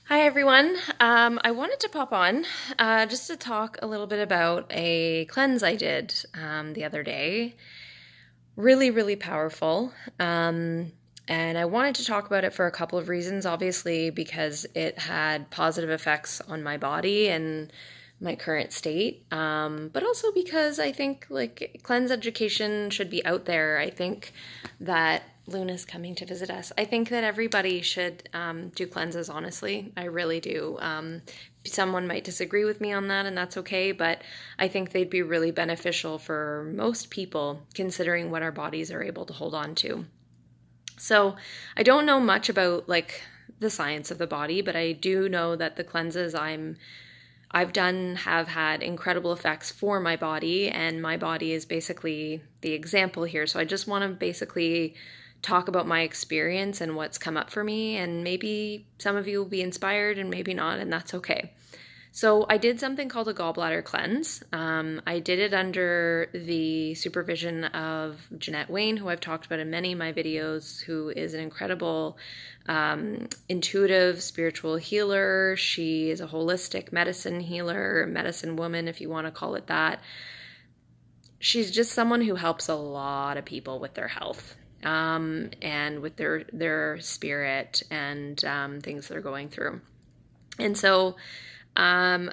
Hi everyone. I wanted to pop on just to talk a little bit about a cleanse I did the other day. Really, really powerful. And I wanted to talk about it for a couple of reasons. Obviously, because it had positive effects on my body and my current state, but also because I think like cleanse education should be out there. I think that Luna's coming to visit us. I think that everybody should do cleanses, honestly. I really do. Someone might disagree with me on that, and that's okay, but I think they'd be really beneficial for most people, considering what our bodies are able to hold on to. So I don't know much about like the science of the body, but I do know that the cleanses I've done have had incredible effects for my body, and my body is basically the example here. So I just want to basically talk about my experience and what's come up for me, and maybe some of you will be inspired and maybe not, and that's okay. So I did something called a gallbladder cleanse. I did it under the supervision of Jeanette Wayne, who I've talked about in many of my videos, who is an incredible intuitive spiritual healer. She is a holistic medicine healer, medicine woman, if you want to call it that. She's just someone who helps a lot of people with their health and with their spirit and things they're going through. And so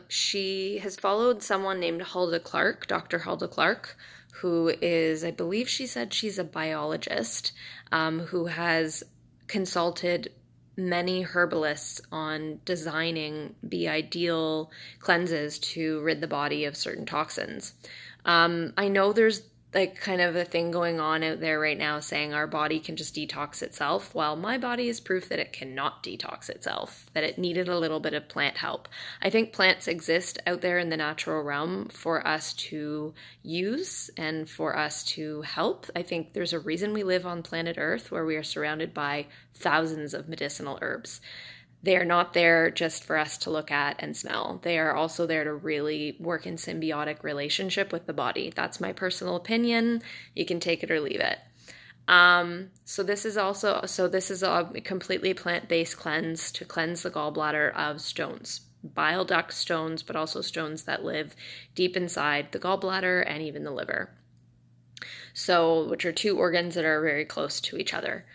she has followed someone named Hulda Clarke, Dr. Hulda Clarke, who is, I believe she said she's a biologist, who has consulted many herbalists on designing the ideal cleanses to rid the body of certain toxins. I know there's like kind of a thing going on out there right now saying our body can just detox itself. Well, my body is proof that it cannot detox itself, that it needed a little bit of plant help. I think plants exist out there in the natural realm for us to use and for us to help. I think there's a reason we live on planet Earth, where we are surrounded by thousands of medicinal herbs. They are not there just for us to look at and smell. They are also there to really work in symbiotic relationship with the body. That's my personal opinion. You can take it or leave it. So this is a completely plant-based cleanse to cleanse the gallbladder of stones, bile duct stones, but also stones that live deep inside the gallbladder and even the liver. So, which are two organs that are very close to each other.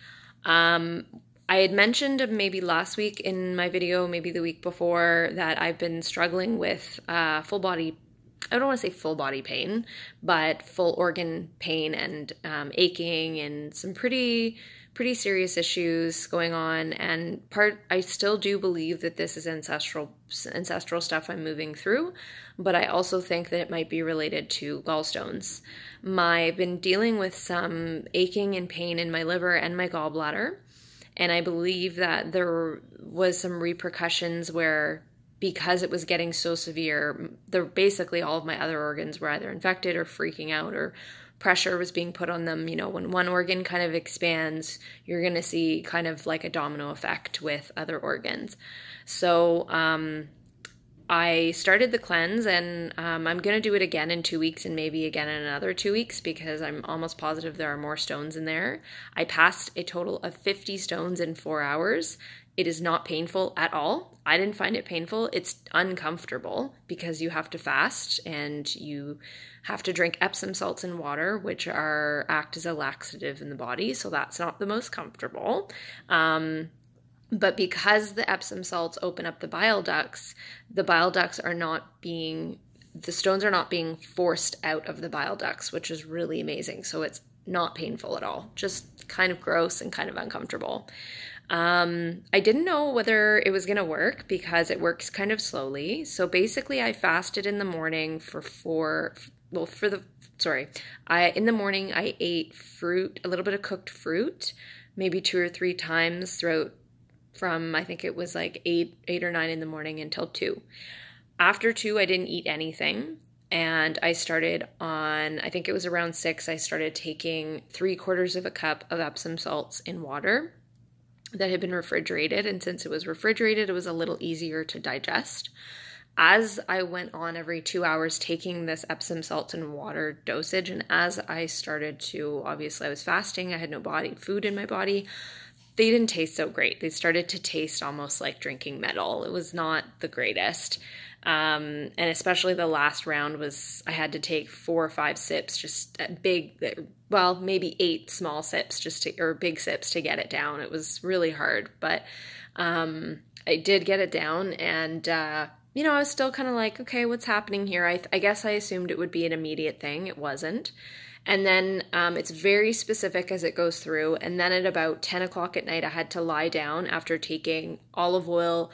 I had mentioned maybe last week in my video, maybe the week before, that I've been struggling with full body, I don't want to say full body pain, but full organ pain and aching and some pretty serious issues going on. And I still do believe that this is ancestral stuff I'm moving through, but I also think that it might be related to gallstones. I've been dealing with some aching and pain in my liver and my gallbladder. And I believe that there was some repercussions where, because it was getting so severe, basically all of my other organs were either infected or freaking out, or pressure was being put on them. You know, when one organ kind of expands, you're going to see kind of like a domino effect with other organs. So I started the cleanse, and I'm going to do it again in 2 weeks and maybe again in another 2 weeks, because I'm almost positive there are more stones in there. I passed a total of 50 stones in 4 hours. It is not painful at all. I didn't find it painful. It's uncomfortable because you have to fast and you have to drink Epsom salts and water, which act as a laxative in the body. So that's not the most comfortable. But because the Epsom salts open up the bile ducts are not being, the stones are not being forced out of the bile ducts, which is really amazing. So it's not painful at all, just kind of gross and kind of uncomfortable. I didn't know whether it was going to work because it works kind of slowly. So basically I fasted in the morning in the morning I ate fruit, a little bit of cooked fruit, maybe 2 or 3 times throughout, from I think it was like 8 or 9 in the morning until 2. After 2, I didn't eat anything. And I started on, I think it was around 6, I started taking 3/4 of a cup of Epsom salts in water that had been refrigerated. And since it was refrigerated, it was a little easier to digest. As I went on every 2 hours taking this Epsom salts and water dosage, and as I started to, obviously I was fasting, I had no food in my body, they didn't taste so great. They started to taste almost like drinking metal. It was not the greatest. And especially the last round was, I had to take 4 or 5 sips, just big, well, maybe 8 small sips or big sips to get it down. It was really hard, but I did get it down, and I was still kind of like, okay, what's happening here? I guess I assumed it would be an immediate thing. It wasn't. And then it's very specific as it goes through. And then at about 10 o'clock at night, I had to lie down after taking olive oil,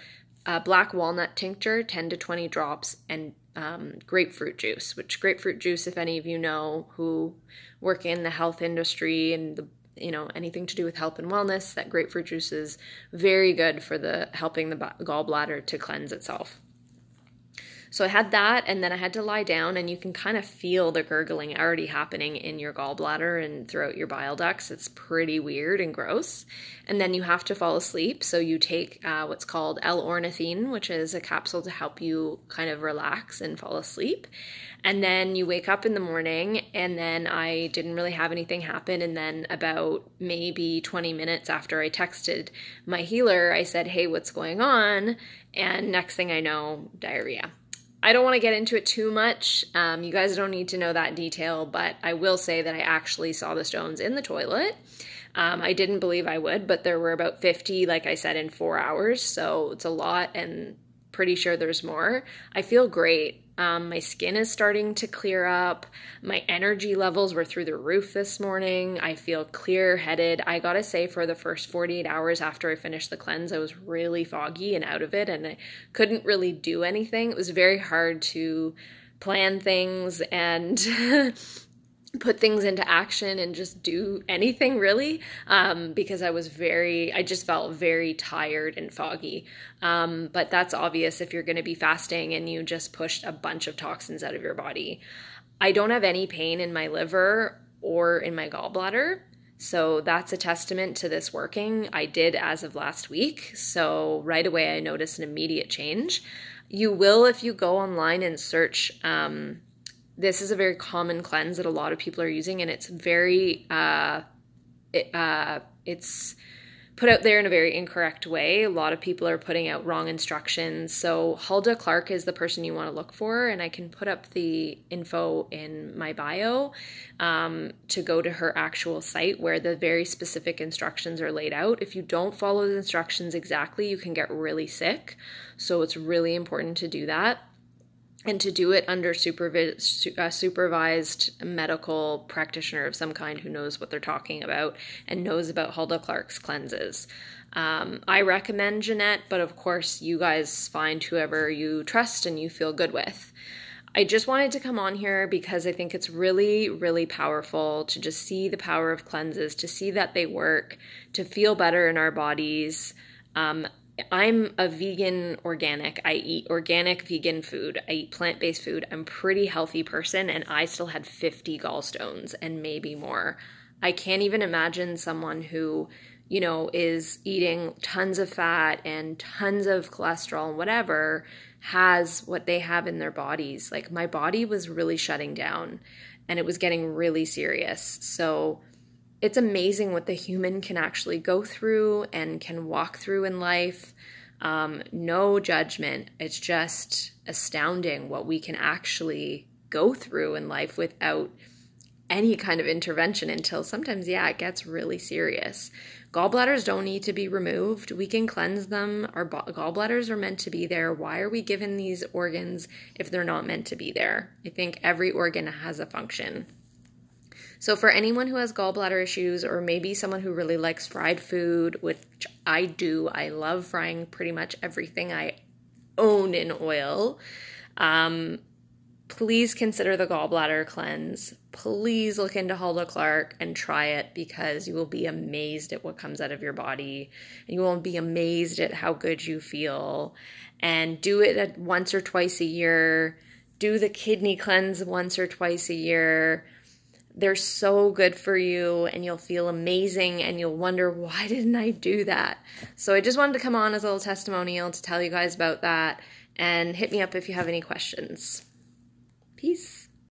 black walnut tincture, 10 to 20 drops, and grapefruit juice, which grapefruit juice, if any of you know who work in the health industry and anything to do with health and wellness, that grapefruit juice is very good for helping the gallbladder to cleanse itself. So I had that, and then I had to lie down, and you can kind of feel the gurgling already happening in your gallbladder and throughout your bile ducts. It's pretty weird and gross. And then you have to fall asleep. So you take what's called L-ornithine, which is a capsule to help you kind of relax and fall asleep. And then you wake up in the morning, and then I didn't really have anything happen. And then about maybe 20 minutes after I texted my healer, I said, hey, what's going on? And next thing I know, diarrhea. I don't want to get into it too much. You guys don't need to know that detail, but I will say that I actually saw the stones in the toilet. I didn't believe I would, but there were about 50, like I said, in 4 hours. So it's a lot, and pretty sure there's more. I feel great. My skin is starting to clear up. My energy levels were through the roof this morning. I feel clear-headed. I gotta say, for the first 48 hours after I finished the cleanse, I was really foggy and out of it, and I couldn't really do anything. It was very hard to plan things and put things into action and just do anything really, because I just felt very tired and foggy. But that's obvious if you're going to be fasting and you just pushed a bunch of toxins out of your body. I don't have any pain in my liver or in my gallbladder, so that's a testament to this working. I did as of last week, so right away I noticed an immediate change. You will, if you go online and search, this is a very common cleanse that a lot of people are using, and it's very, it's put out there in a very incorrect way. A lot of people are putting out wrong instructions. So Hulda Clarke is the person you want to look for, and I can put up the info in my bio to go to her actual site where the very specific instructions are laid out. If you don't follow the instructions exactly, you can get really sick. So it's really important to do that, and to do it under supervised medical practitioner of some kind who knows what they're talking about and knows about Hulda Clarke's cleanses. I recommend Jeanette, but of course you guys find whoever you trust and you feel good with. I just wanted to come on here because I think it's really, really powerful to just see the power of cleanses, to see that they work, to feel better in our bodies. I'm a vegan organic. I eat organic vegan food. I eat plant-based food. I'm a pretty healthy person, and I still had 50 gallstones and maybe more. I can't even imagine someone who, is eating tons of fat and tons of cholesterol and whatever has what they have in their bodies. Like, my body was really shutting down, and it was getting really serious. So it's amazing what the human can actually go through and can walk through in life. No judgment. It's just astounding what we can actually go through in life without any kind of intervention until sometimes, it gets really serious. Gallbladders don't need to be removed. We can cleanse them. Our gallbladders are meant to be there. Why are we given these organs if they're not meant to be there? I think every organ has a function. So for anyone who has gallbladder issues, or maybe someone who really likes fried food, which I do, I love frying pretty much everything I own in oil, please consider the gallbladder cleanse. Please look into Hulda Clarke and try it, because you will be amazed at what comes out of your body. And you will be amazed at how good you feel. And do it once or twice a year. Do the kidney cleanse once or twice a year. They're so good for you, and you'll feel amazing, and you'll wonder, why didn't I do that? So I just wanted to come on as a little testimonial to tell you guys about that, and hit me up if you have any questions. Peace.